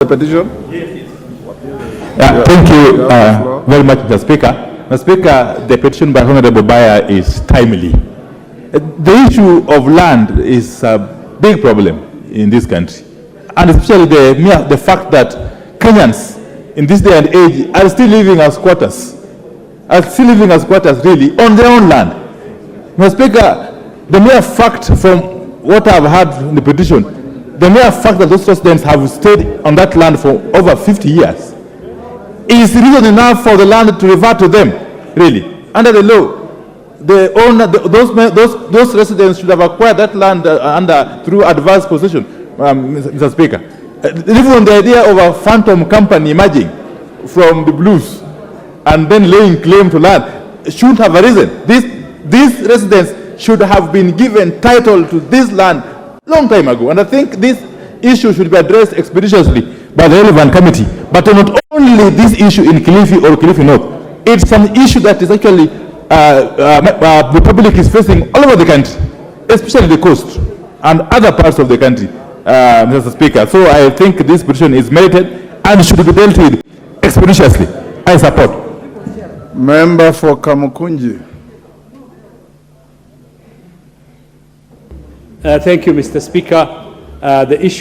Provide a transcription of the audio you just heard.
The petition? Thank you very much, Mr. Speaker. Mr. Speaker, the petition by Honorable Buyer is timely. The issue of land is a big problem in this country, and especially the fact that Kenyans in this day and age are still living as squatters, really, on their own land. Mr. Speaker, the mere fact from what I've heard in the petition, the mere fact that those residents have stayed on that land for over 50 years is reason enough for the land to revert to them, really. Under the law, the owner, those residents should have acquired that land through adverse possession, Mr. Speaker. Even the idea of a phantom company emerging from the blues and then laying claim to land shouldn't have arisen. These residents should have been given title to this land long time ago, and I think this issue should be addressed expeditiously by the relevant committee. But not only this issue in Kilifi or Kilifi North, it's an issue that is actually the public is facing all over the country, especially the coast and other parts of the country, Mr. Speaker. So I think this petition is merited and should be dealt with expeditiously. I support. Member for Kamukunji. Thank you, Mr. Speaker. The issue